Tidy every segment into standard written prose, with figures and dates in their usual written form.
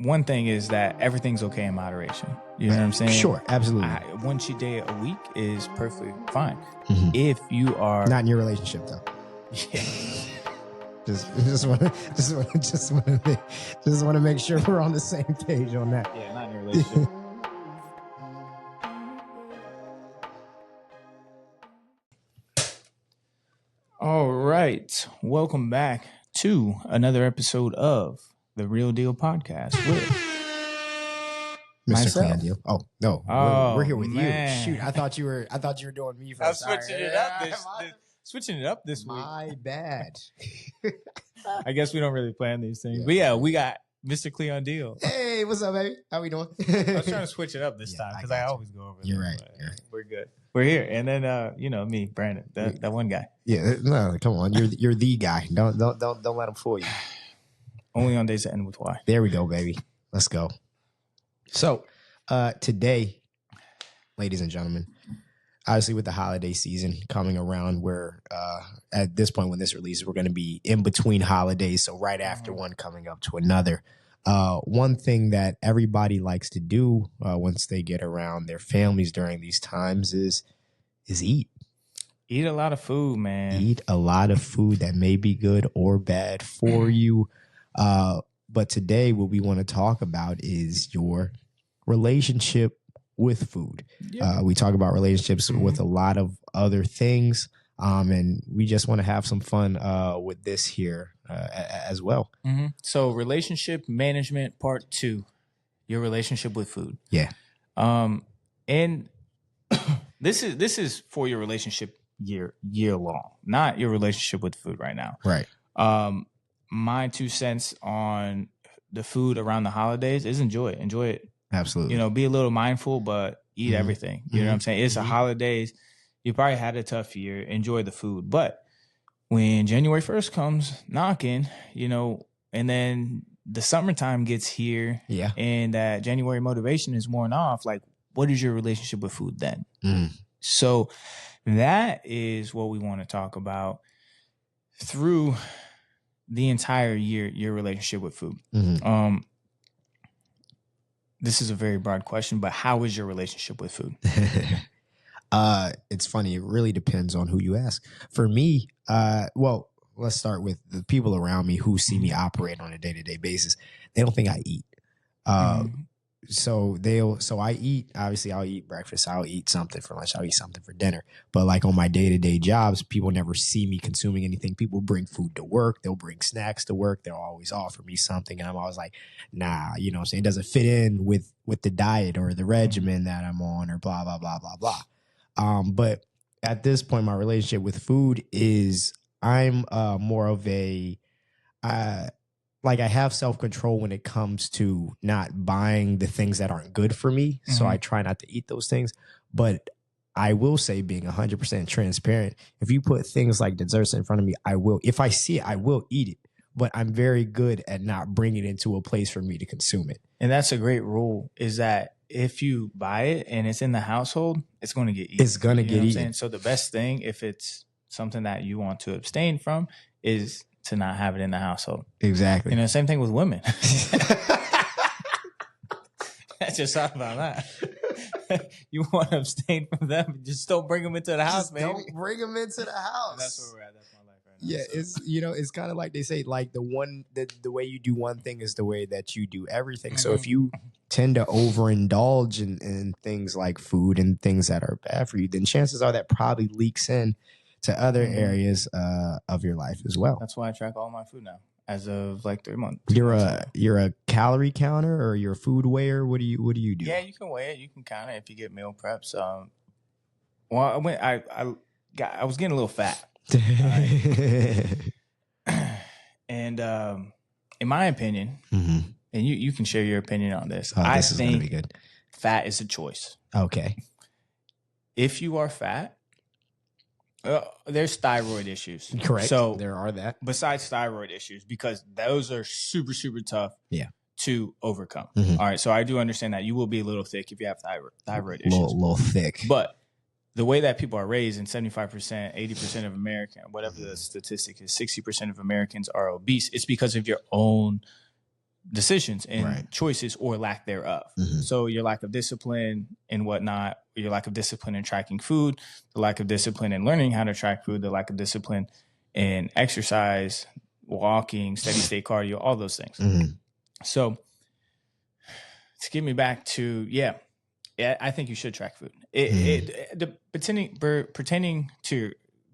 one thing is that everything's okay in moderation. You know what I'm saying? Sure, absolutely. One cheat day a week is perfectly fine. Mhm. If you are Not in your relationship though. Yeah. Just want to make sure we're on the same page on that. Yeah, not in your relationship. All right. Welcome back to another episode of the Real Deal Podcast with Mr. myself. Clean Deal. Oh no, we're here with man. you. Shoot, I thought you were doing me first. I'm switching it up. Switching it up this week. My bad. I guess we don't really plan these things, Yeah. but yeah, we got Mr. Cleon Deal. Hey, what's up, baby? How we doing? I was trying to switch it up this time because I always go over. You're there, right. but You're right. We're good. We're here, and then me, Brandon, that one guy. Yeah, no, come on. You're the guy. Don't let him fool you. Only on days that end with Y. There we go, baby. Let's go. So, today, ladies and gentlemen, obviously with the holiday season coming around, we're at this point when this releases, we're going to be in between holidays. So right after one coming up to another. One thing that everybody likes to do once they get around their families during these times is eat. Eat a lot of food, man. Eat a lot of food that may be good or bad for you. But today what we want to talk about is your relationship with food. Yeah. We talk about relationships with a lot of other things. And we just want to have some fun with this here as well. Mm-hmm. So relationship management part 2, your relationship with food. Yeah. And this is for your relationship year long, not your relationship with food right now. Right. My 2 cents on the food around the holidays is enjoy it. Absolutely. Be a little mindful, but eat everything. You know what I'm saying? It's the holidays. You probably had a tough year. Enjoy the food. But when January 1st comes knocking, and then the summertime gets here, and that January motivation is worn off, like, what is your relationship with food then? So that is what we want to talk about through the entire year, your relationship with food. This is a very broad question, but how is your relationship with food? It's funny. It really depends on who you ask. For me, well, let's start with the people around me who see me operate on a day-to-day basis. They don't think I eat. So I eat, obviously I'll eat breakfast. I'll eat something for lunch. I'll eat something for dinner. But like on my day-to-day jobs, people never see me consuming anything. People bring food to work. They'll bring snacks to work. They'll always offer me something. And I'm always like, nah, you know what I'm saying? It doesn't fit in with the diet or the regimen that I'm on or blah, blah, blah, blah, blah. But at this point, my relationship with food is I'm more of a, I have self-control when it comes to not buying the things that aren't good for me. So I try not to eat those things. But I will say, being 100% transparent, if you put things like desserts in front of me, I will. If I see it, I will eat it. But I'm very good at not bringing it into a place for me to consume it. And that's a great rule, is that if you buy it and it's in the household, it's going to get eaten. It's going to get eaten. So the best thing, if it's something that you want to abstain from, is to not have it in the household. Exactly. Same thing with women. I just thought about that. You want to abstain from them, just don't bring them into the house, man. Don't bring them into the house. That's where we're at. That's my life right now. Yeah, so. It's kind of like they say, like the way you do one thing is the way that you do everything. So if you tend to overindulge in things like food and things that are bad for you, then chances are that probably leaks in to other areas of your life as well. That's why I track all my food now, as of like 3 months. You're a calorie counter or you're a food weigher? What do you do? Yeah, you can weigh it. You can count it if you get meal preps. Well, I was getting a little fat. And in my opinion, and you can share your opinion on this. I think be good. Fat is a choice. Okay. If you are fat, there's thyroid issues. Correct. So there are that. Besides thyroid issues, because those are super, super tough to overcome. All right. So I do understand that you will be a little thick if you have thyroid issues. A little thick. But the way that people are raised, and 75%, 80% of Americans, whatever the statistic is, 60% of Americans are obese. It's because of your own decisions and choices or lack thereof. So your lack of discipline and whatnot, your lack of discipline in tracking food, the lack of discipline in learning how to track food, the lack of discipline in exercise, walking, steady state cardio, all those things. So to get me back to, I think you should track food.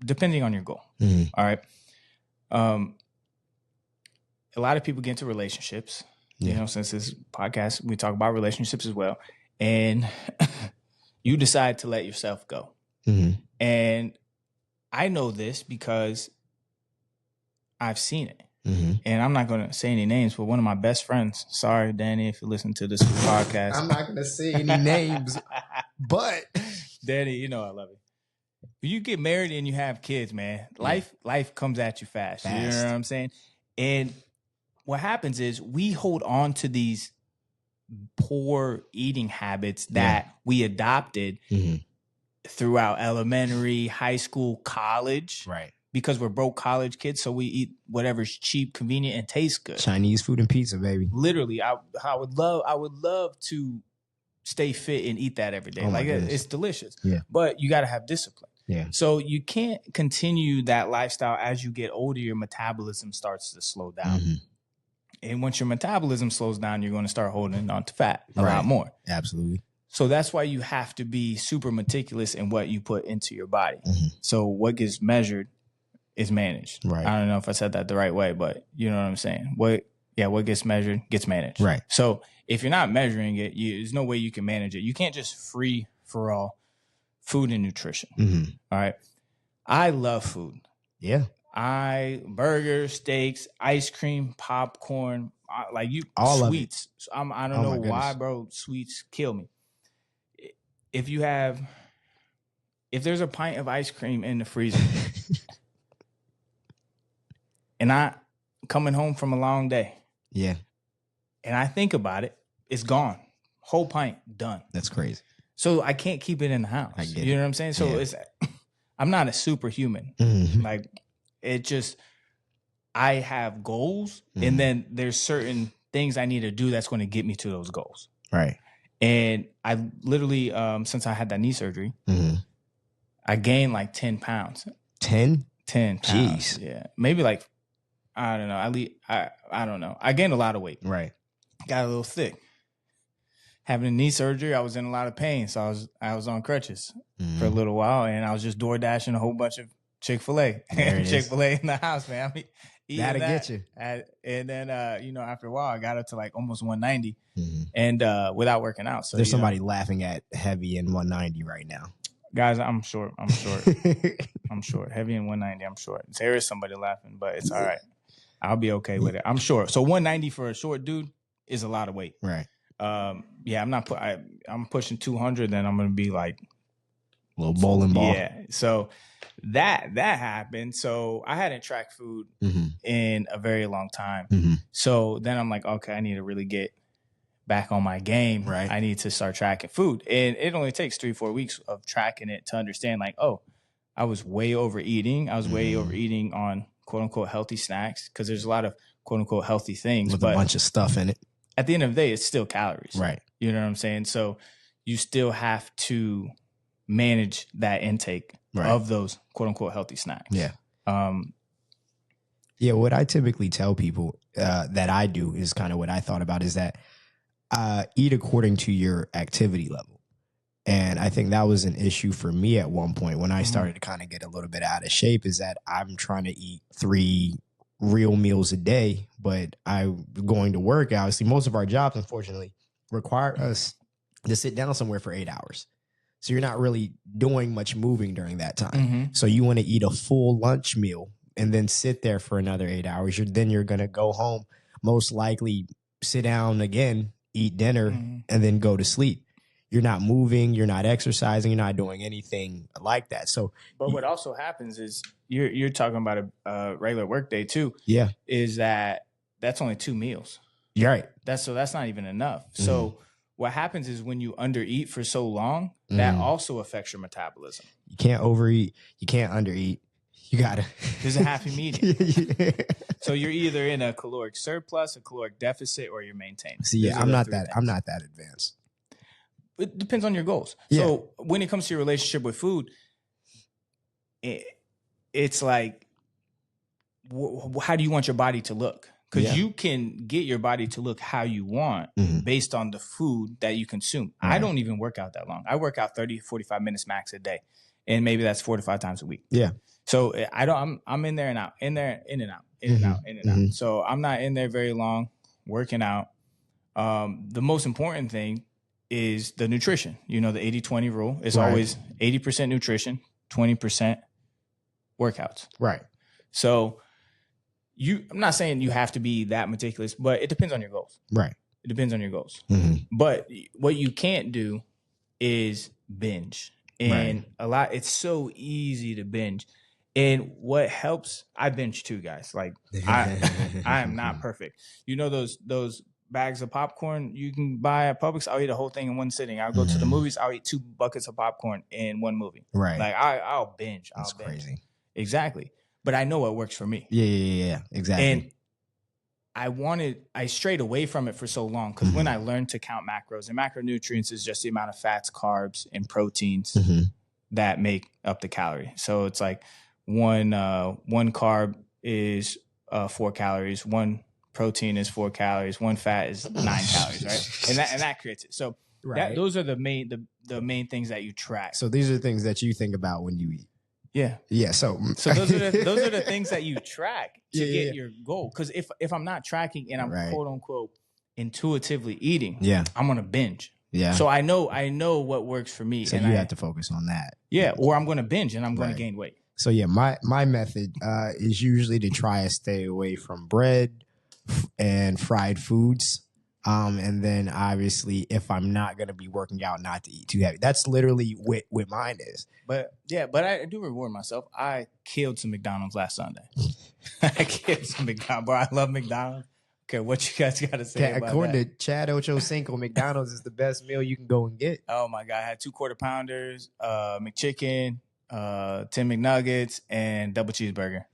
Depending on your goal. All right. A lot of people get into relationships. You know, since this podcast, we talk about relationships as well. And you decide to let yourself go. And I know this because I've seen it. And I'm not going to say any names, but one of my best friends, sorry, Danny, if you listen to this podcast. I'm not going to say any names, but Danny, you know I love you. When you get married and you have kids, man, life comes at you fast. You know what I'm saying? And what happens is we hold on to these poor eating habits that we adopted throughout elementary, high school, college. Right. Because we're broke college kids, so we eat whatever's cheap, convenient, and tastes good. Chinese food and pizza, baby. Literally, I would love to stay fit and eat that every day. Oh, like it's delicious. Yeah. But you got to have discipline. Yeah. So you can't continue that lifestyle as you get older. Your metabolism starts to slow down. And once your metabolism slows down, you're going to start holding on to fat a lot more. Absolutely. So that's why you have to be super meticulous in what you put into your body. So what gets measured is managed. Right. I don't know if I said that the right way, but you know what I'm saying. What gets measured gets managed. Right. So if you're not measuring it, there's no way you can manage it. You can't just free for all food and nutrition. All right. I love food. Yeah. Burgers, steaks, ice cream, popcorn, all sweets. I don't know why, bro. Sweets kill me. If there's a pint of ice cream in the freezer and I coming home from a long day. Yeah. And I think about it, it's gone. Whole pint, done. That's crazy. So I can't keep it in the house. I get you it. know what I'm saying? So I'm not a superhuman. Like it just, I have goals and then there's certain things I need to do that's going to get me to those goals. Right. And I literally, since I had that knee surgery, I gained like 10 pounds. 10 pounds. Jeez. Yeah. Maybe like, I don't know. I don't know. I gained a lot of weight. Right. Got a little thick. Having a knee surgery, I was in a lot of pain. So I was on crutches for a little while and I was just door dashing a whole bunch of Chick-fil-A. Chick-fil-A in the house, man. I mean, that'll get you. And then, after a while, I got up to like almost 190 and without working out. So there's somebody laughing at heavy and 190 right now. Guys, I'm short. I'm short. Heavy and 190, I'm short. There is somebody laughing, but it's all right. I'll be okay with it. I'm short. So 190 for a short dude is a lot of weight. Right. I'm pushing 200, then I'm going to be like a little bowling ball. Yeah. So that happened. So I hadn't tracked food in a very long time. So then I'm like, okay, I need to really get back on my game. Right. I need to start tracking food. And it only takes 3-4 weeks of tracking it to understand like, oh, I was way overeating. I was way overeating on quote unquote healthy snacks because there's a lot of quote unquote healthy things with a bunch of stuff in it. At the end of the day, it's still calories. Right. You know what I'm saying? So you still have to manage that intake of those quote unquote healthy snacks. Yeah. What I typically tell people that I do is kind of what I thought about is that eat according to your activity level. And I think that was an issue for me at one point when I started to kind of get a little bit out of shape is that I'm trying to eat 3 real meals a day, but I'm going to work. Obviously, most of our jobs, unfortunately, require us to sit down somewhere for 8 hours. So you're not really doing much moving during that time. So you want to eat a full lunch meal and then sit there for another 8 hours. Then you're going to go home, most likely sit down again, eat dinner, and then go to sleep. You're not moving, you're not exercising, you're not doing anything like that. So, but what also happens is you're talking about a regular work day too. Yeah, is that's only 2 meals. You're right. That's not even enough. So what happens is when you undereat for so long, that also affects your metabolism. You can't overeat, you can't undereat, You got to. There's a happy medium. Yeah. So you're either in a caloric surplus, a caloric deficit, or you're maintaining. See, yeah, I'm not that advanced. It depends on your goals. Yeah. So when it comes to your relationship with food, it's like, how do you want your body to look? Because you can get your body to look how you want based on the food that you consume. Right. I don't even work out that long. I work out 30, 45 minutes max a day. And maybe that's 4 to 5 times a week. Yeah. So I'm in there and out, in there, in and out, in and out, in and out. So I'm not in there very long working out. The most important thing is the nutrition. You know, the 80-20 rule is always 80% nutrition, 20% workouts. Right. So I'm not saying you have to be that meticulous, but it depends on your goals. Right. It depends on your goals. But what you can't do is binge. And it's so easy to binge. And what helps, I binge too, guys. Like I am not perfect. You know those bags of popcorn you can buy at Publix? I'll eat a whole thing in one sitting. I'll go to the movies. I'll eat 2 buckets of popcorn in one movie. Right. Like I'll binge. That's crazy. Exactly. But I know what works for me. Yeah. Exactly. And I strayed away from it for so long because when I learned to count macros, and macronutrients is just the amount of fats, carbs, and proteins that make up the calorie. So it's like one carb is 4 calories, one protein is 4 calories, one fat is 9 calories, right? And that creates it. So those are the main things that you track. So these are the things that you think about when you eat. Yeah. Yeah. So those are the things that you track to get your goal. Because if I'm not tracking and I'm quote unquote intuitively eating, I'm gonna binge. Yeah. So I know what works for me. So and you have to focus on that. Yeah. Or I'm gonna binge and I'm gonna gain weight. So yeah, my method is usually to try to stay away from bread and fried foods. And then obviously if I'm not going to be working out, not to eat too heavy. That's literally what mine is. But I do reward myself. I killed some McDonald's last Sunday. I killed some McDonald's. Bro, I love McDonald's. Okay, what you guys got to say about according that? To Chad Ochocinco, McDonald's is the best meal you can go and get. Oh my God. I had 2 quarter pounders, McChicken, 10 McNuggets, and double cheeseburger.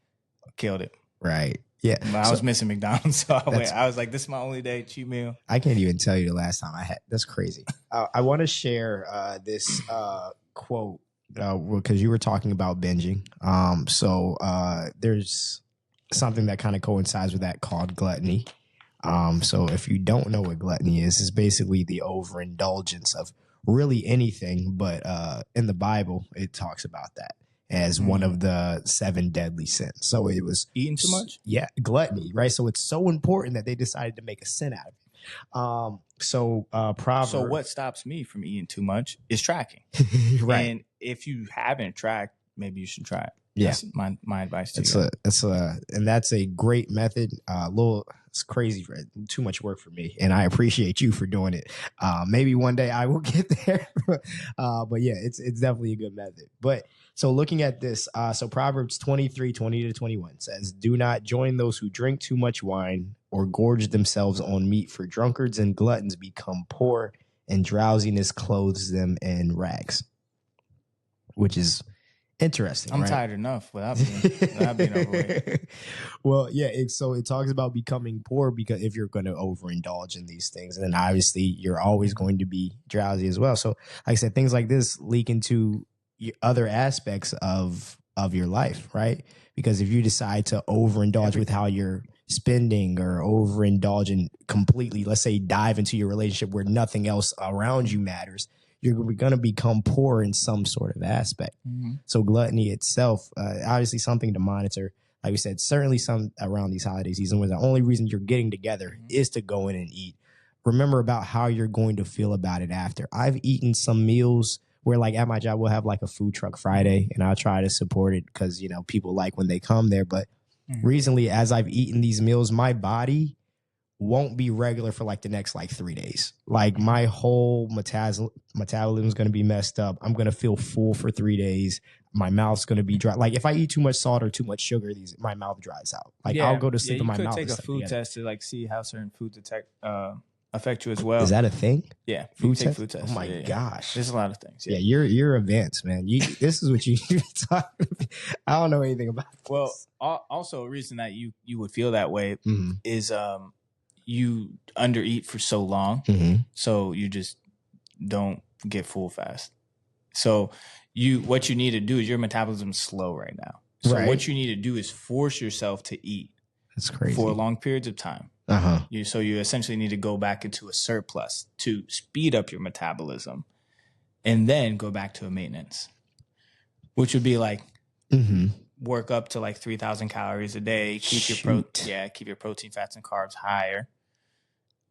Killed it. Right. Yeah. I was missing McDonald's, so I was like, this is my only day cheat meal. I can't even tell you the last time I had. That's crazy. I want to share this quote because you were talking about binging. So there's something that kind of coincides with that called gluttony. So if you don't know what gluttony is, it's basically the overindulgence of really anything. But in the Bible, it talks about that as one of the 7 deadly sins. So it was eating too much? Yeah, gluttony, right? So it's so important that they decided to make a sin out of it. Proverbs. So what stops me from eating too much is tracking. Right. And if you haven't tracked, maybe you should try it. Yeah. That's my advice to you. And that's a great method. It's crazy, right? Too much work for me. And I appreciate you for doing it. Maybe one day I will get there. But yeah, it's definitely a good method. But so looking at this, so Proverbs 23:20-21 says, "Do not join those who drink too much wine or gorge themselves on meat, for drunkards and gluttons become poor, and drowsiness clothes them in rags." Which is interesting. I'm tired enough without being overweight. Well, yeah. So it talks about becoming poor because if you're going to overindulge in these things, and then obviously you're always going to be drowsy as well. So like I said, things like this leak into other aspects of your life, right? Because if you decide to overindulge with how you're spending or overindulge and completely, let's say, dive into your relationship where nothing else around you matters, you're going to become poor in some sort of aspect. So gluttony itself, obviously something to monitor. Like we said, certainly some around these holiday season where the only reason you're getting together is to go in and eat. Remember about how you're going to feel about it after. I've eaten some meals where, like, at my job, we'll have like a food truck Friday, and I'll try to support it because, you know, people like when they come there. But recently, as I've eaten these meals, my body won't be regular for like the next 3 days. Like my whole metabolism is going to be messed up. I'm going to feel full for 3 days. My mouth's going to be dry. Like if I eat too much salt or too much sugar, my mouth dries out. Like I'll go to sleep and my mouth. You could take a food test to like see how certain food affect you as well. Is that a thing? Yeah, Food take test? food test. Oh my gosh, there's a lot of things. Yeah, you're advanced, man. This is what you talking. I don't know anything about this. Well, also a reason that you would feel that way is you undereat for so long, so you just don't get full fast. So what you need to do is your metabolism is slow right now. So what you need to do is force yourself to eat. That's crazy. For long periods of time. So you essentially need to go back into a surplus to speed up your metabolism and then go back to a maintenance, which would be like work up to like 3,000 calories a day, keep your protein, fats, and carbs higher,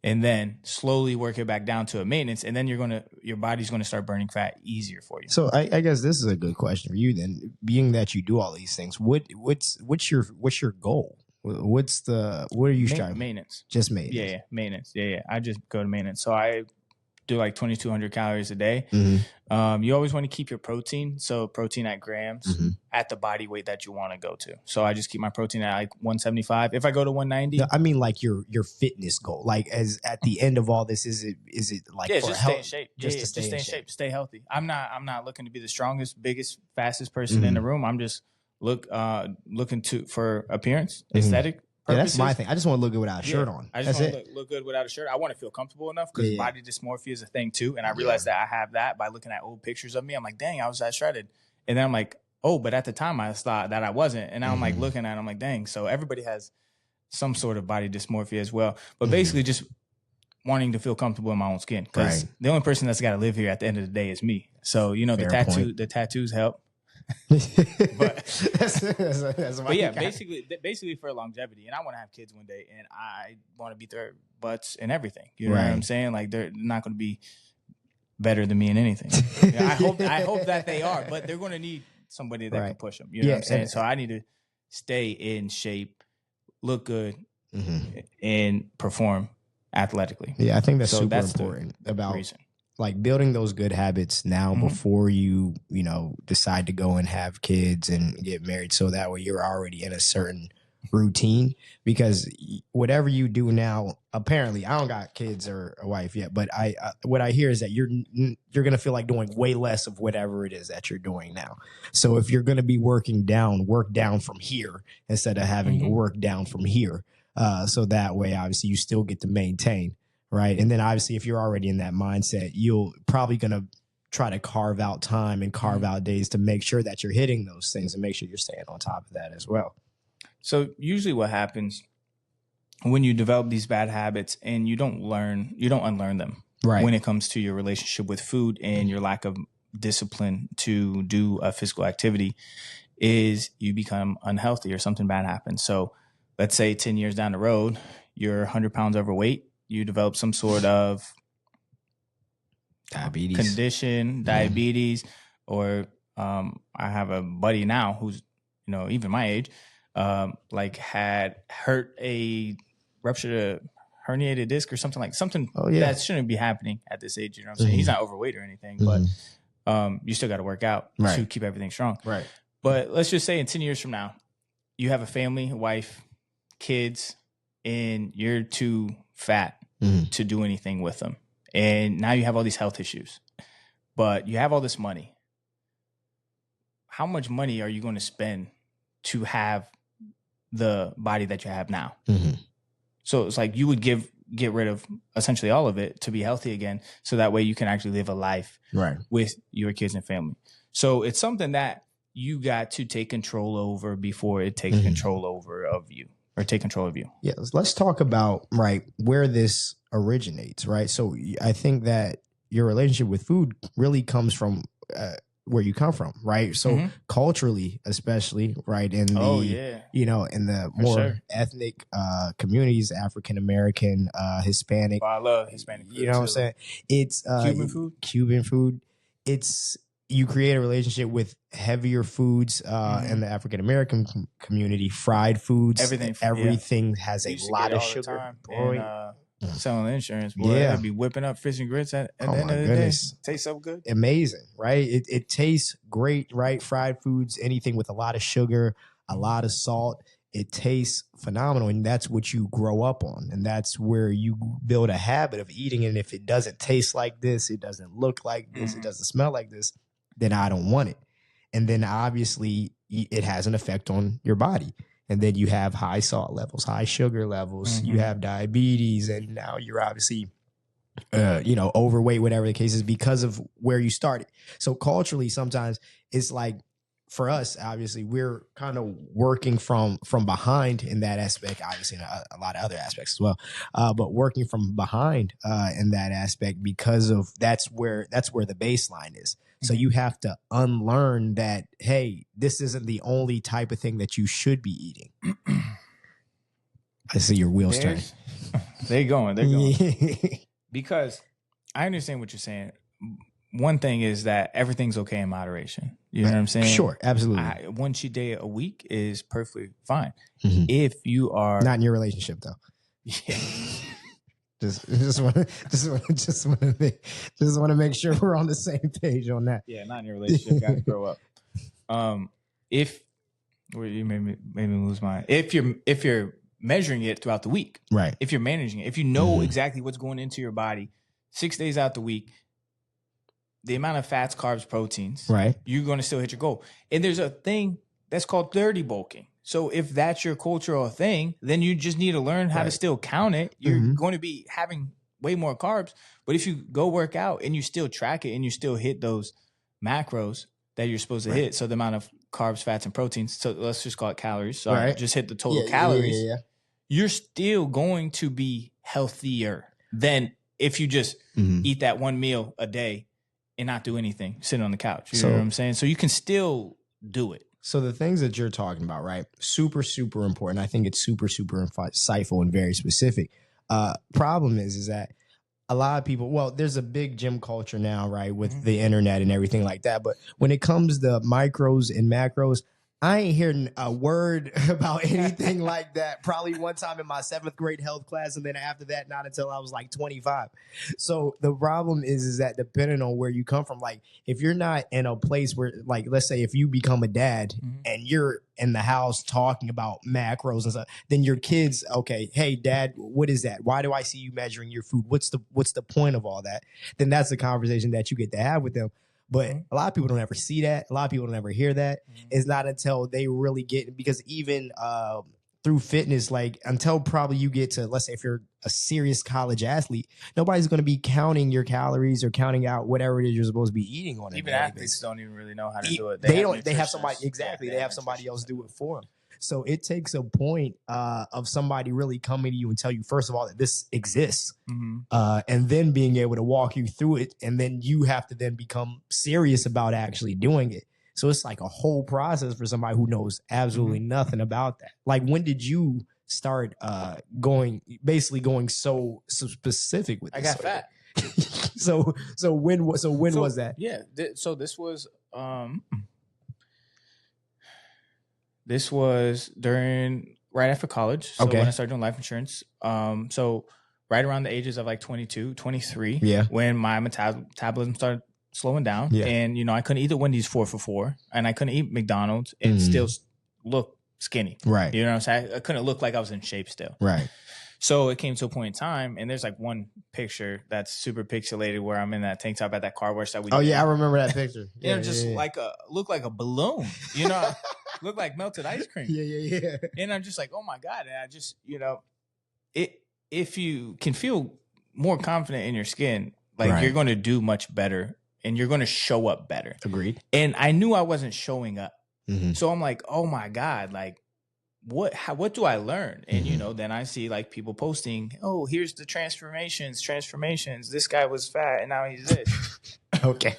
and then slowly work it back down to a maintenance, and then your body's gonna start burning fat easier for you. So I guess this is a good question for you then, being that you do all these things. What's your goal? What are you striving? Maintenance. Just maintenance. Yeah, maintenance. Yeah. I just go to maintenance. So I do like 2,200 calories a day. You always want to keep your protein. So protein at grams at the body weight that you want to go to. So I just keep my protein at like 175. If I go to 190, no, I mean like your fitness goal. Like as at the end of all this, is it like just stay in shape? Just to stay in shape, stay healthy. I'm not looking to be the strongest, biggest, fastest person in the room. I'm just looking for appearance, aesthetic purposes. Yeah, that's my thing. I just want to look good without a shirt on. I just want to look good without a shirt. I want to feel comfortable enough because body dysmorphia is a thing too. And I realized that I have that by looking at old pictures of me. I'm like, dang, I was that shredded. And then I'm like, oh, but at the time I thought that I wasn't. And now I'm like looking at it, I'm like, dang. So everybody has some sort of body dysmorphia as well. But basically just wanting to feel comfortable in my own skin. Because the only person that's got to live here at the end of the day is me. So, the tattoos help. but basically for longevity, and I want to have kids one day, and I want to beat their butts and everything. You know what I'm saying? Like they're not going to be better than me in anything. I hope that they are, but they're going to need somebody that can push them. You know what I'm saying? So I need to stay in shape, look good, and perform athletically. Yeah, I think that's super important about reason. Like building those good habits now before you decide to go and have kids and get married, so that way you're already in a certain routine. Because whatever you do now, apparently I don't got kids or a wife yet, but what I hear is that you're gonna feel like doing way less of whatever it is that you're doing now. So if you're gonna be work down from here instead of having to work down from here. So that way obviously you still get to maintain. Right. And then obviously, if you're already in that mindset, you'll probably going to try to carve out time and carve out days to make sure that you're hitting those things and make sure you're staying on top of that as well. So usually what happens when you develop these bad habits and you don't unlearn them when it comes to your relationship with food and your lack of discipline to do a physical activity is you become unhealthy or something bad happens. So let's say 10 years down the road, you're 100 pounds overweight. You develop some sort of diabetes, or I have a buddy now who's, even my age, had ruptured a herniated disc or something that shouldn't be happening at this age. You know what I'm saying? He's not overweight or anything, but you still got to work out to keep everything strong. Right. But let's just say in 10 years from now, you have a family, a wife, kids, and you're too fat to do anything with them. And now you have all these health issues, but you have all this money. How much money are you going to spend to have the body that you have now? So it's like you would get rid of essentially all of it to be healthy again. So that way you can actually live a life with your kids and family. So it's something that you got to take control over before it takes control of you. Or take control of you. Yeah, let's talk about where this originates. Right, so I think that your relationship with food really comes from where you come from. Right, so culturally, especially, in the in the more ethnic communities, African American, Hispanic. I love Hispanic food. You know what I'm saying? It's Cuban food. It's you create a relationship with heavier foods in the African American community, fried foods. Everything has a lot of sugar. Selling insurance, boy, they'd be whipping up fish and grits at the end of the day. Tastes so good. Amazing, right? It tastes great, right? Fried foods, anything with a lot of sugar, a lot of salt. it tastes phenomenal, and that's what you grow up on, and that's where you build a habit of eating. And if it doesn't taste like this, it doesn't look like this, it doesn't smell like this, then I don't want it. And then obviously it has an effect on your body. And then you have high salt levels, high sugar levels, you have diabetes, and now you're obviously overweight, whatever the case is, because of where you started. So culturally, sometimes it's like, for us, obviously, we're kind of working from behind in that aspect, obviously in a lot of other aspects as well, but working from behind in that aspect, because of that's where the baseline is. So you have to unlearn that, hey, this isn't the only type of thing that you should be eating. I see your wheels turning. They're going. Because I understand what you're saying. One thing is that everything's okay in moderation. You know what I'm saying? Sure, absolutely. One cheat day a week is perfectly fine. If you are not in your relationship, though. Yeah. Just want to make sure we're on the same page on that. Yeah, not in your relationship. Got to grow up. If you made me lose my. If you're measuring it throughout the week, right? If you're managing it, if you know exactly what's going into your body 6 days out the week, the amount of fats, carbs, proteins, right? You're going to still hit your goal. And there's a thing that's called dirty bulking. So if that's your cultural thing, then you just need to learn how to still count it. You're going to be having way more carbs. But if you go work out and you still track it and you still hit those macros that you're supposed to hit, so the amount of carbs, fats, and proteins, so let's just call it calories. So just hit the total calories. You're still going to be healthier than if you just eat that one meal a day and not do anything, sitting on the couch. You know what I'm saying? So you can still do it. So the things that you're talking about, right? Super, super important. I think it's super, super insightful and very specific. Problem is that a lot of people, well, there's a big gym culture now, right? With the internet and everything like that. But when it comes to micros and macros, I ain't hearing a word about anything like that. Probably one time in my 7th grade health class, and then after that, not until I was like 25. So the problem is that depending on where you come from, like if you're not in a place where, like, let's say if you become a dad and you're in the house talking about macros and stuff, then your kids, okay, hey, dad, what is that? Why do I see you measuring your food? What's the point of all that? Then that's the conversation that you get to have with them. But a lot of people don't ever see that. A lot of people don't ever hear that. It's not until they really get, because even through fitness, like until probably you get to, let's say if you're a serious college athlete, nobody's going to be counting your calories or counting out whatever it is you're supposed to be eating on it. Even athletes don't even really know how to do it. They have somebody, exactly. They have somebody else do it for them. So it takes a point of somebody really coming to you and tell you, first of all, that this exists, and then being able to walk you through it. And then you have to then become serious about actually doing it. So it's like a whole process for somebody who knows absolutely nothing about that. Like, when did you start going so specific with this? I got fat. So when was that? Yeah. So this was This was right after college. So when I started doing life insurance. So right around the ages of like 22, 23, when my metabolism started slowing down. And, I couldn't eat the Wendy's 4 for $4, and I couldn't eat McDonald's and still look skinny. Right. You know what I'm saying? I couldn't look like I was in shape still. Right. So it came to a point in time, and there's like one picture that's super pixelated where I'm in that tank top at that car wash that we did. Oh, yeah, I remember that picture. Look like a balloon, look like melted ice cream. Yeah. And I'm just like, oh my God. And I just, if you can feel more confident in your skin, like you're going to do much better and you're going to show up better. Agreed. And I knew I wasn't showing up. So I'm like, oh my God, like, what do I learn? And, then I see like people posting, oh, here's the transformations. This guy was fat and now he's this. Okay.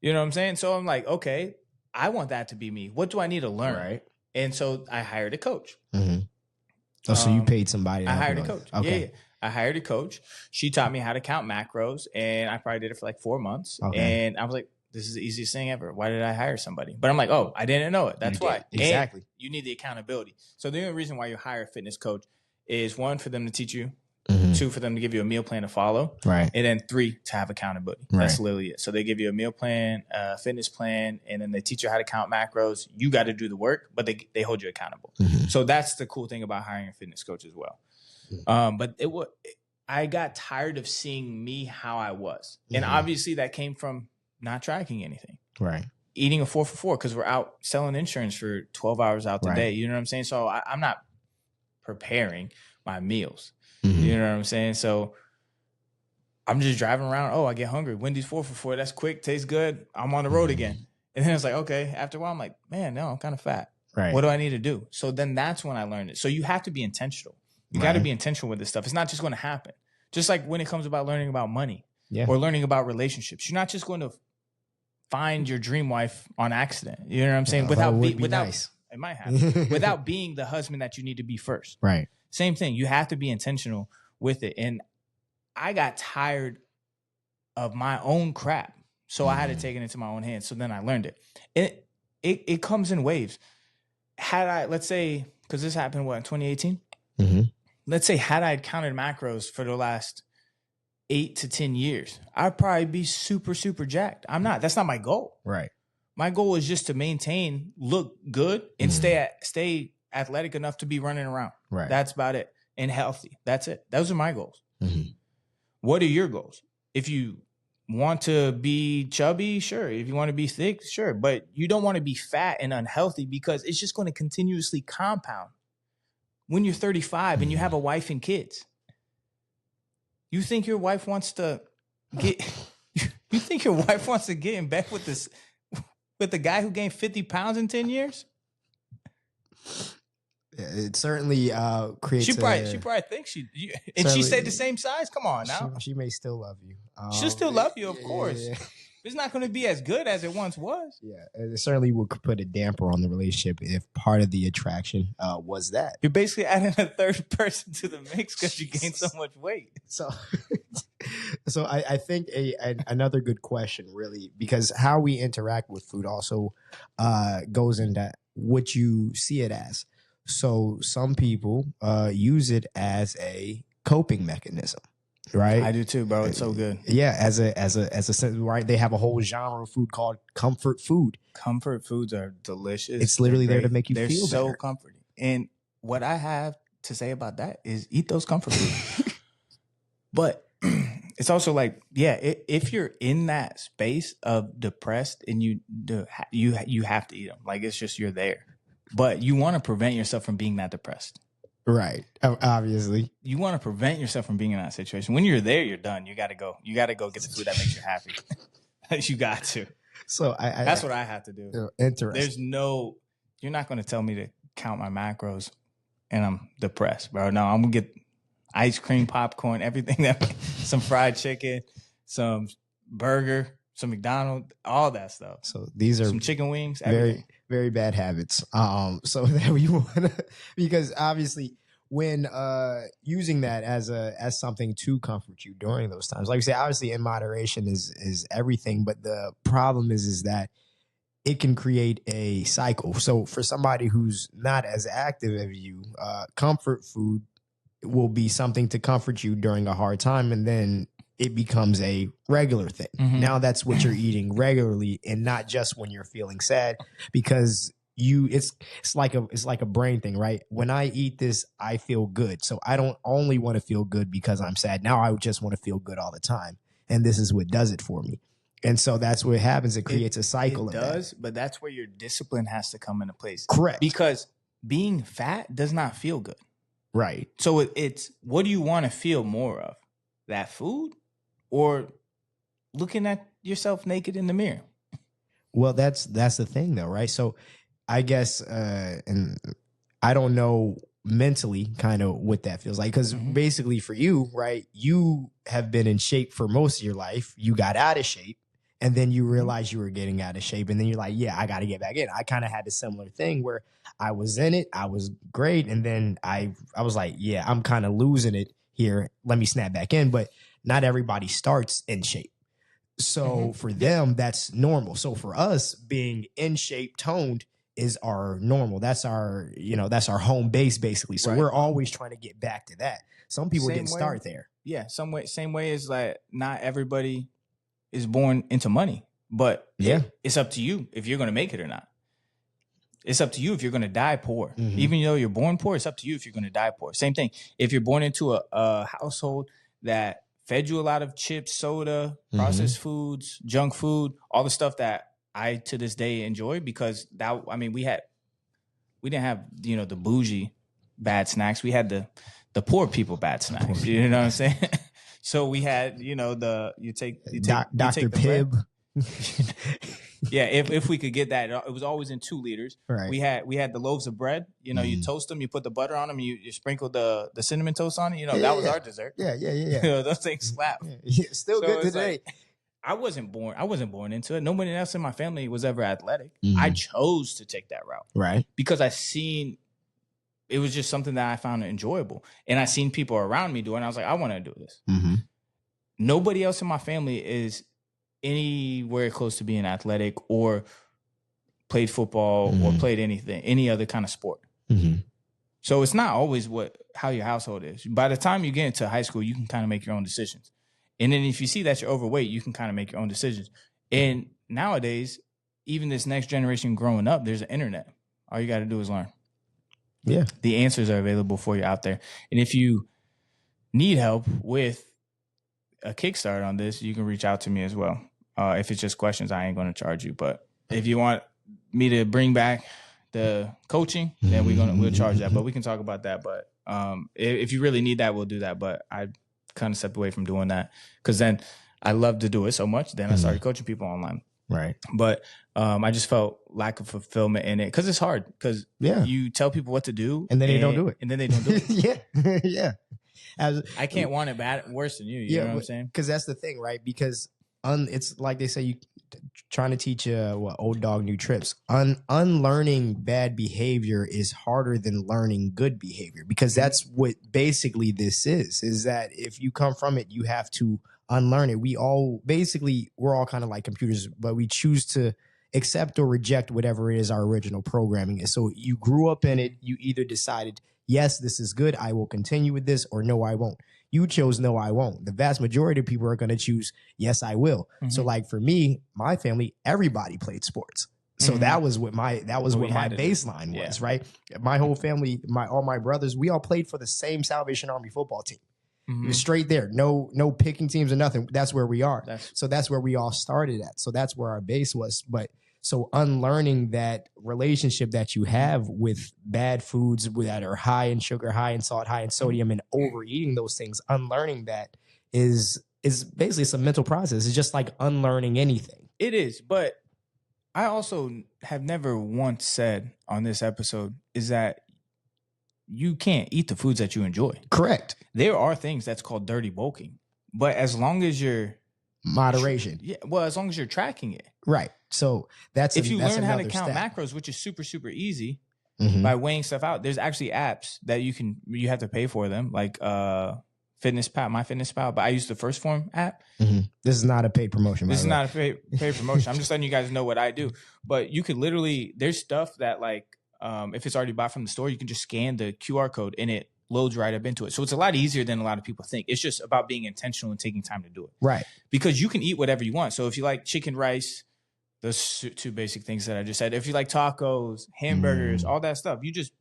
You know what I'm saying? So I'm like, okay, I want that to be me. What do I need to learn? Right. And so I hired a coach. Oh, so you paid somebody? I hired a coach. Okay. Yeah. I hired a coach. She taught me how to count macros, and I probably did it for like 4 months. Okay. And I was like, this is the easiest thing ever. Why did I hire somebody? But I'm like, oh, I didn't know it. That's why. Exactly. And you need the accountability. So the only reason why you hire a fitness coach is, one, for them to teach you 2 for them to give you a meal plan to follow, right, and then 3 to have accountability. right. That's literally it. So they give you a meal plan, a fitness plan, and then they teach you how to count macros. You got to do the work, but they hold you accountable. So that's the cool thing about hiring a fitness coach as well. But I got tired of seeing me how I was, and obviously that came from not tracking anything, right, eating a 4 for 4 because we're out selling insurance for 12 hours out the day. You know what I'm saying? So I'm not preparing my meals. You know what I'm saying? So I'm just driving around. Oh, I get hungry. Wendy's 4 for 4. That's quick. Tastes good. I'm on the road again. And then it's like, okay. After a while, I'm like, man, no, I'm kind of fat. Right. What do I need to do? So then that's when I learned it. So you have to be intentional. You got to be intentional with this stuff. It's not just going to happen. Just like when it comes about learning about money or learning about relationships. You're not just going to find your dream wife on accident. You know what I'm saying? Without nice. It might happen. Without being the husband that you need to be first. Right. Same thing. You have to be intentional with it. And I got tired of my own crap. So I had to take it into my own hands. So then I learned it. It comes in waves. Had I, let's say, because this happened, in 2018? Let's say had I counted macros for the last 8 to 10 years, I'd probably be super, super jacked. I'm not. That's not my goal. Right. My goal is just to maintain, look good, and stay athletic enough to be running around. Right. That's about it. And healthy. That's it. Those are my goals. What are your goals? If you want to be chubby, sure. If you want to be thick, sure. But you don't want to be fat and unhealthy because it's just going to continuously compound. When you're 35 and you have a wife and kids, you think your wife wants to get in bed with the guy who gained 50 pounds in 10 years? It certainly creates. She probably thinks she stayed the same size. Come on now. She may still love you. She'll still love you, of course. Yeah. It's not going to be as good as it once was. Yeah, it certainly would put a damper on the relationship if part of the attraction was that. You're basically adding a third person to the mix because you gained so much weight. So I think another good question, really, because how we interact with food also goes into what you see it as. So some people use it as a coping mechanism, right? I do too, bro. It's so good. Yeah, as a right. They have a whole genre of food called comfort food. Comfort foods are delicious. It's literally there to make you feel better. They're so comforting. And what I have to say about that is eat those comfort foods. But it's also like, if you're in that space of depressed and you have to eat them. Like it's just you're there. But you want to prevent yourself from being that depressed. Right. Obviously. You want to prevent yourself from being in that situation. When you're there, you're done. You got to go. You got to go get the food that makes you happy. You got to. So that's what I have to do. Interesting. You're not going to tell me to count my macros and I'm depressed, bro. No, I'm going to get ice cream, popcorn, everything some fried chicken, some burger, some McDonald's, all that stuff. So these are some chicken wings, everything. Very, very bad habits. So that we want to, because obviously when using that as something to comfort you during those times, like I say, obviously in moderation is everything, but the problem is that it can create a cycle. So for somebody who's not as active as you, comfort food will be something to comfort you during a hard time, and then it becomes a regular thing. Now that's what you're eating regularly, and not just when you're feeling sad, because it's like a brain thing, right? When I eat this, I feel good. So I don't only want to feel good because I'm sad. Now I just want to feel good all the time. And this is what does it for me. And so that's what happens. It creates a cycle. It does, but that's where your discipline has to come into place. Correct. Because being fat does not feel good. Right. So it's what do you want to feel more of? That food or looking at yourself naked in the mirror? Well, that's the thing though, right? So I guess, and I don't know mentally kind of what that feels like, because basically for you, right, you have been in shape for most of your life. You got out of shape, and then you realize you were getting out of shape, and then you're like, yeah, I got to get back in. I kind of had a similar thing where I was in it, I was great, and then I was like, yeah, I'm kind of losing it here. Let me snap back in. But not everybody starts in shape. So for them, that's normal. So for us, being in shape, toned, is our normal. That's our home base, basically. So we're always trying to get back to that. some people didn't start there. Yeah, same way as like not everybody is born into money, but it's up to you if you're going to make it or not. It's up to you if you're going to die poor. Mm-hmm. Even though you're born poor, it's up to you if you're going to die poor. Same thing. If you're born into a household that fed you a lot of chips, soda, processed foods, junk food, all the stuff that I to this day enjoy, because we didn't have, the bougie bad snacks. We had the poor people bad snacks. You know what I'm saying? So we had, you take Dr. Pibb. Yeah, if we could get that, it was always in 2 liters. Right. We had the loaves of bread. You toast them, you put the butter on them, you sprinkle the cinnamon toast on it. That was our dessert. Yeah. Those things slap. Yeah, still so good today. Like, I wasn't born into it. Nobody else in my family was ever athletic. I chose to take that route, right? Because I seen it was just something that I found enjoyable, and I seen people around me do it, and I was like, I want to do this. Nobody else in my family is anywhere close to being athletic or played football or played any other kind of sport. So it's not always how your household is. By the time you get into high school, you can kind of make your own decisions. And then if you see that you're overweight, you can kind of make your own decisions. And nowadays, even this next generation growing up, there's an internet. All you got to do is learn. Yeah. The answers are available for you out there. And if you need help with a kickstart on this, you can reach out to me as well. If it's just questions, I ain't going to charge you. But if you want me to bring back the coaching, then we'll charge that. But we can talk about that. But if you really need that, we'll do that. But I kind of stepped away from doing that because then I love to do it so much. Then I started coaching people online. Right. But I just felt lack of fulfillment in it because it's hard because you tell people what to do and then they don't do it. And then they don't do it. Yeah. I can't want it worse than you. You know what I'm saying? Because that's the thing, right? Because it's like they say, you trying to teach old dog new tricks. Unlearning bad behavior is harder than learning good behavior, because that's what basically this is that if you come from it, you have to unlearn it. We're all kind of like computers, but we choose to accept or reject whatever it is our original programming is. So you grew up in it. You either decided, yes, this is good, I will continue with this, or no, I won't. You chose no, I won't. The vast majority of people are going to choose yes, I will. So like for me, my family, everybody played sports. So that was what my baseline was, right? My whole family, all my brothers, we all played for the same Salvation Army football team. It was straight there. No picking teams or nothing. That's where we are. So that's where we all started at. So that's where our base was. But so unlearning that relationship that you have with bad foods that are high in sugar, high in salt, high in sodium, and overeating those things, unlearning that is basically some mental process. It's just like unlearning anything. It is. But I also have never once said on this episode is that you can't eat the foods that you enjoy. Correct. There are things that's called dirty bulking. But as long as you're moderation. Yeah. Well, as long as you're tracking it. Right. So if you learn how to count macros, which is super, super easy by weighing stuff out, there's actually apps that you have to pay for them, like FitnessPal, MyFitnessPal. But I use the First Form app. This is not a paid promotion. This is not a paid promotion. I'm just letting you guys know what I do. But you could literally, there's stuff that like, if it's already bought from the store, you can just scan the QR code and it loads right up into it. So it's a lot easier than a lot of people think. It's just about being intentional and taking time to do it. Right. Because you can eat whatever you want. So if you like chicken, rice, those 2 basic things that I just said. If you like tacos, hamburgers, all that stuff, you just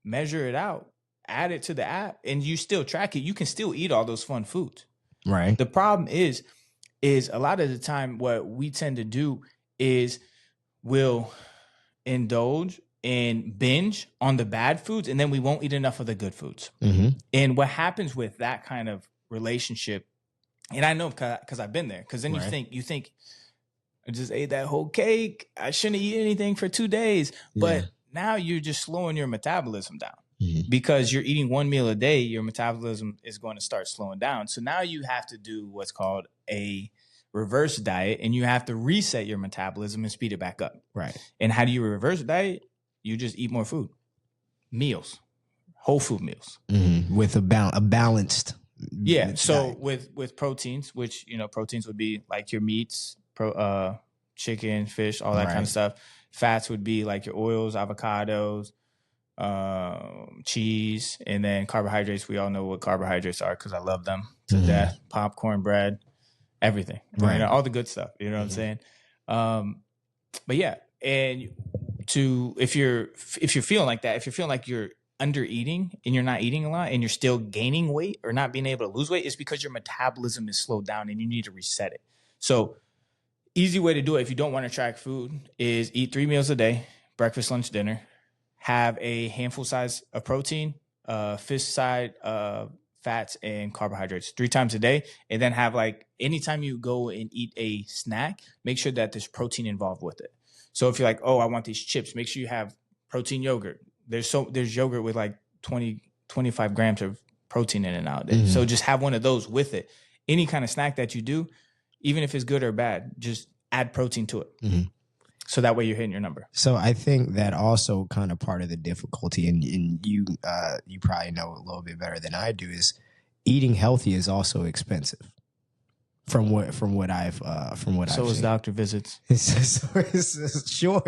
measure it out, add it to the app, and you still track it. You can still eat all those fun foods. Right. The problem is a lot of the time what we tend to do is we'll indulge and binge on the bad foods, and then we won't eat enough of the good foods. And what happens with that kind of relationship, and I know because I've been there, because then you think, I just ate that whole cake, I shouldn't eat anything for 2 days. But now you're just slowing your metabolism down. Because you're eating 1 meal a day, your metabolism is going to start slowing down. So now you have to do what's called a reverse diet, and you have to reset your metabolism and speed it back up. Right. And how do you reverse diet? You just eat more food, meals, whole food meals with a balanced. So diet. with proteins, which proteins would be like your meats, chicken, fish, all that kind of stuff. Fats would be like your oils, avocados, cheese, and then carbohydrates. We all know what carbohydrates are because I love them to death. Popcorn, bread, everything, right? You know, all the good stuff. You know what I'm saying? But yeah, and if you're feeling like that, if you're feeling like you're under eating and you're not eating a lot and you're still gaining weight or not being able to lose weight, it's because your metabolism is slowed down and you need to reset it. So easy way to do it if you don't want to track food is eat 3 meals a day, breakfast, lunch, dinner. Have a handful size of protein, fist side fats and carbohydrates 3 times a day. And then have like anytime you go and eat a snack, make sure that there's protein involved with it. So if you're like, oh, I want these chips, make sure you have protein yogurt. There's yogurt with like 25 grams of protein in it nowadays. So just have one of those with it. Any kind of snack that you do, even if it's good or bad, just add protein to it. So that way you're hitting your number. So I think that also kind of part of the difficulty, and you probably know a little bit better than I do, is eating healthy is also expensive. From what I've so is seen. doctor visits. Sure.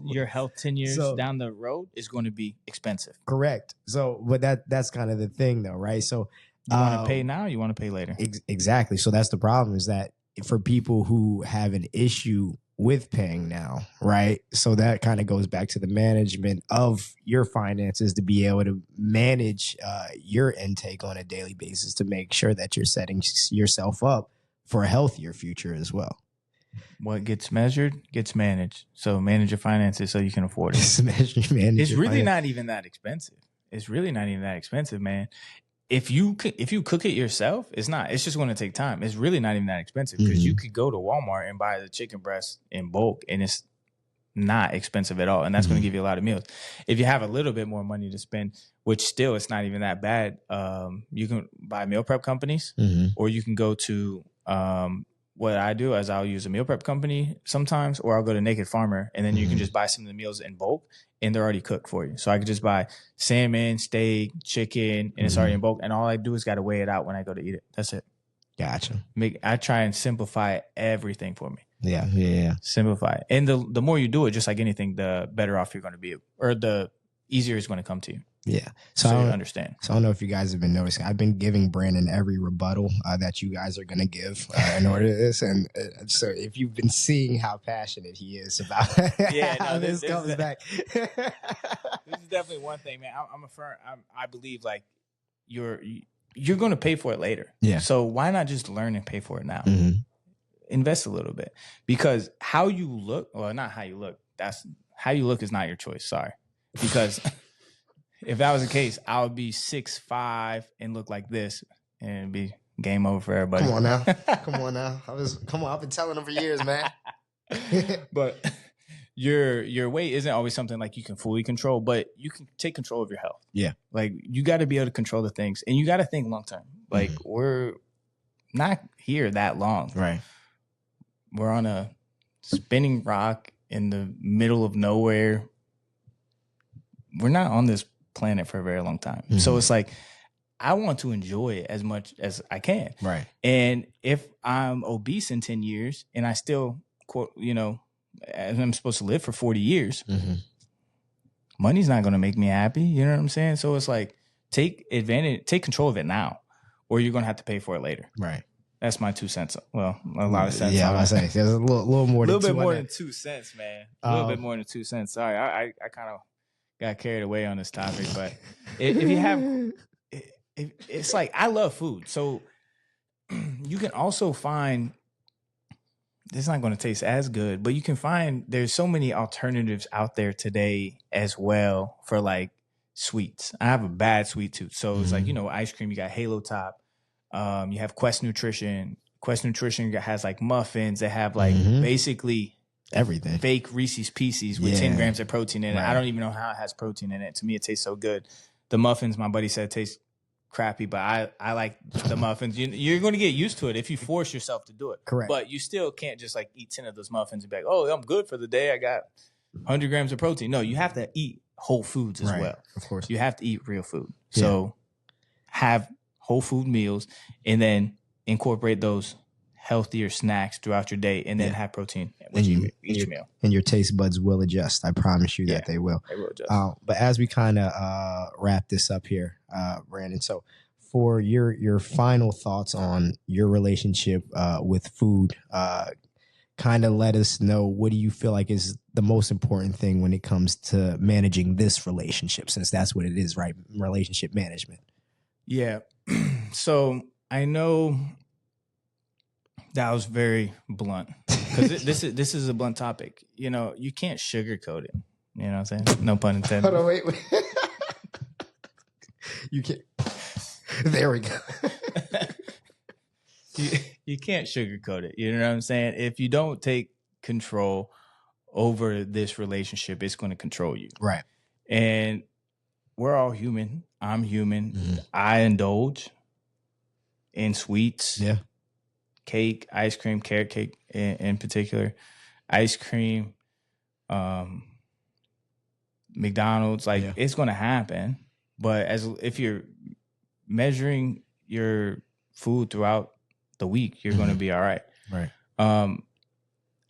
Your health 10 years down the road is going to be expensive. Correct. So, but that's kind of the thing, though, right? So you want to pay now, you want to pay later. Exactly. So that's the problem, is that for people who have an issue with paying now, right? So that kind of goes back to the management of your finances, to be able to manage your intake on a daily basis to make sure that you're setting yourself up for a healthier future as well. What gets measured gets managed. So manage your finances so you can afford it. It's really not even that expensive. It's really not even that expensive, man. If you cook it yourself, it's not. It's just going to take time. It's really not even that expensive because you could go to Walmart and buy the chicken breast in bulk, and it's not expensive at all. And that's going to give you a lot of meals. If you have a little bit more money to spend, which still it's not even that bad, you can buy meal prep companies, or you can go to what I do is I'll use a meal prep company sometimes, or I'll go to Naked Farmer, and then you can just buy some of the meals in bulk, and they're already cooked for you. So I could just buy salmon, steak, chicken, and it's already in bulk. And all I do is got to weigh it out when I go to eat it. That's it. Gotcha. I try and simplify everything for me. Yeah. Simplify it. And the more you do it, just like anything, the better off you're going to be, or the easier it's going to come to you. Yeah. So you understand. So I don't know if you guys have been noticing. I've been giving Brandon every rebuttal that you guys are going to give in order to this. And so if you've been seeing how passionate he is about how this comes back. This is definitely one thing, man. I'm a firm. I believe like you're going to pay for it later. Yeah. So why not just learn and pay for it now? Invest a little bit, because how you look, well, not how you look. That's how you look is not your choice. Sorry. Because if that was the case, I would be 6'5" and look like this, and it'd be game over for everybody. Come on now. I've been telling them for years, man. But your weight isn't always something like you can fully control, but you can take control of your health. Yeah. Like you got to be able to control the things, and you got to think long term. Like we're not here that long. Right. We're on a spinning rock in the middle of nowhere. We're not on this planet for a very long time. So it's like, I want to enjoy it as much as I can. Right. And if I'm obese in 10 years and I still, quote, as I'm supposed to live for 40 years, money's not going to make me happy. You know what I'm saying? So it's like, take control of it now, or you're going to have to pay for it later. Right. That's my 2 cents. Well, a lot of cents. Yeah, I was going to say, there's a little more than a little bit more than 2 cents, man. A little bit more than 2 cents. Sorry, I kind of got carried away on this topic, but if you have, it's like, I love food. So you can also find, it's not going to taste as good, but you can find there's so many alternatives out there today as well for like sweets. I have a bad sweet tooth. So it's like, ice cream, you got Halo Top. You have Quest Nutrition. Quest Nutrition has like muffins that have like basically everything, fake Reese's Pieces with 10 grams of protein in it. Right. I don't even know how it has protein in it. To me, it tastes so good. The muffins, my buddy said, taste crappy, but I like the muffins. You're going to get used to it if you force yourself to do it. Correct. But you still can't just like eat 10 of those muffins and be like, oh, I'm good for the day. I got 100 grams of protein. No, you have to eat whole foods as well. Of course. You have to eat real food. Yeah. So have whole food meals and then incorporate those healthier snacks throughout your day, and then have protein with each meal. And your taste buds will adjust. I promise you that they will. They will adjust. But as we kind of wrap this up here, Brandon, so for your final thoughts on your relationship with food, kind of let us know, what do you feel like is the most important thing when it comes to managing this relationship, since that's what it is, right? Relationship management. Yeah. So I know that was very blunt, because this is a blunt topic. You know, you can't sugarcoat it. You know what I'm saying? No pun intended. Hold on, wait. You can't. There we go. You can't sugarcoat it. You know what I'm saying? If you don't take control over this relationship, it's going to control you. Right. And we're all human. I'm human. Mm-hmm. I indulge in sweets. Yeah. Cake, ice cream, carrot cake in particular, ice cream, McDonald's. Like, it's going to happen. But if you're measuring your food throughout the week, you're going to be all right. Right.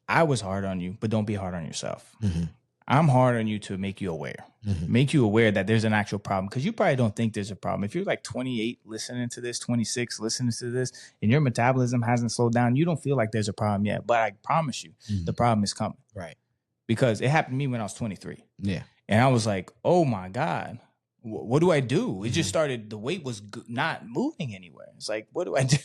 I was hard on you, but don't be hard on yourself. Mm-hmm. I'm hard on you to make you aware. Mm-hmm. Make you aware that there's an actual problem, because you probably don't think there's a problem. If you're like 28 listening to this, 26 listening to this, and your metabolism hasn't slowed down, you don't feel like there's a problem yet. But I promise you, the problem is coming. Right. Because it happened to me when I was 23. Yeah. And I was like, oh my God, what do I do? It just started, the weight was not moving anywhere. It's like, what do I do?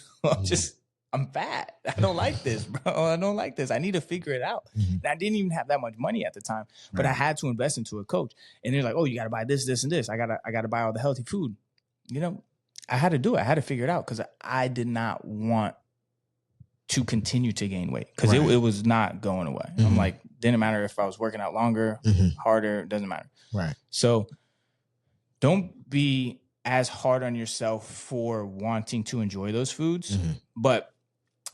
I'm fat. I don't like this, bro. I don't like this. I need to figure it out. Mm-hmm. And I didn't even have that much money at the time, but I had to invest into a coach. And they're like, oh, you got to buy this, this, and this. I got to buy all the healthy food. You know, I had to do it. I had to figure it out, because I did not want to continue to gain weight, because it was not going away. Mm-hmm. I'm like, didn't matter if I was working out longer, harder, doesn't matter. Right. So don't be as hard on yourself for wanting to enjoy those foods, but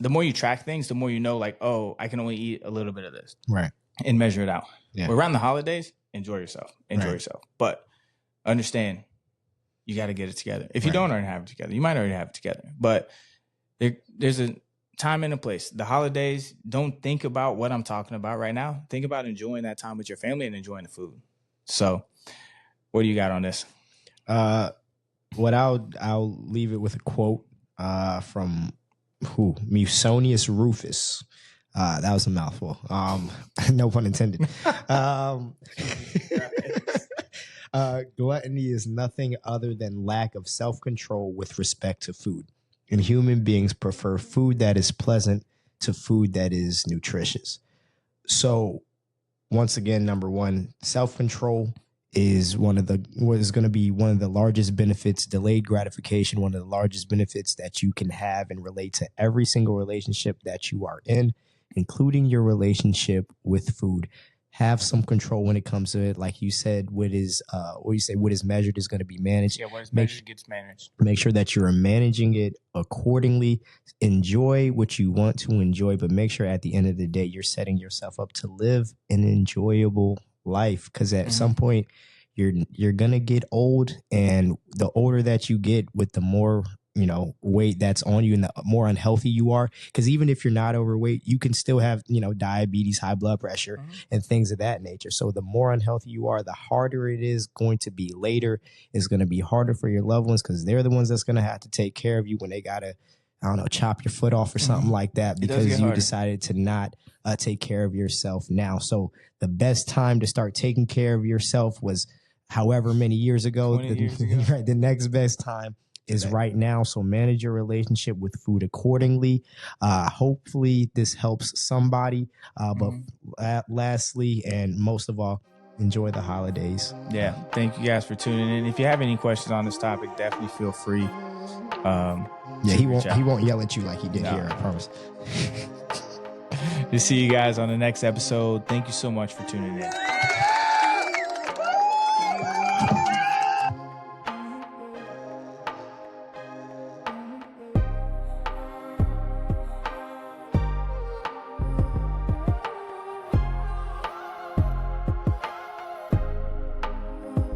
the more you track things, the more you know, like, oh, I can only eat a little bit of this. Right. And measure it out. Yeah. Around the holidays, enjoy yourself. Enjoy yourself. But understand, you got to get it together. If you don't already have it together, you might already have it together. But there's a time and a place. The holidays, don't think about what I'm talking about right now. Think about enjoying that time with your family and enjoying the food. So what do you got on this? I'll leave it with a quote from Musonius Rufus. That was a mouthful. No pun intended. Gluttony is nothing other than lack of self-control with respect to food. And human beings prefer food that is pleasant to food that is nutritious. So once again, number one, self-control is going to be one of the largest benefits. Delayed gratification, one of the largest benefits that you can have and relate to every single relationship that you are in, including your relationship with food. Have some control when it comes to it. Like you said, what is measured is going to be managed. Yeah, what is measured gets managed. Make sure that you're managing it accordingly. Enjoy what you want to enjoy, but make sure at the end of the day, you're setting yourself up to live an enjoyable life. Because at some point, you're going to get old, and the older that you get, with the more weight that's on you and the more unhealthy you are, because even if you're not overweight, you can still have diabetes, high blood pressure, and things of that nature. So the more unhealthy you are, the harder it is going to be later. It's going to be harder for your loved ones, because they're the ones that's going to have to take care of you when they gotta, chop your foot off or something like that, because you decided to not take care of yourself now. So the best time to start taking care of yourself was however many years ago. Right, the next best time is right now. So manage your relationship with food accordingly. Hopefully this helps somebody. But lastly, and most of all, enjoy the holidays. Yeah. Thank you guys for tuning in. If you have any questions on this topic, definitely feel free. He won't yell at you like he did here, I promise. We'll see you guys on the next episode. Thank you so much for tuning in.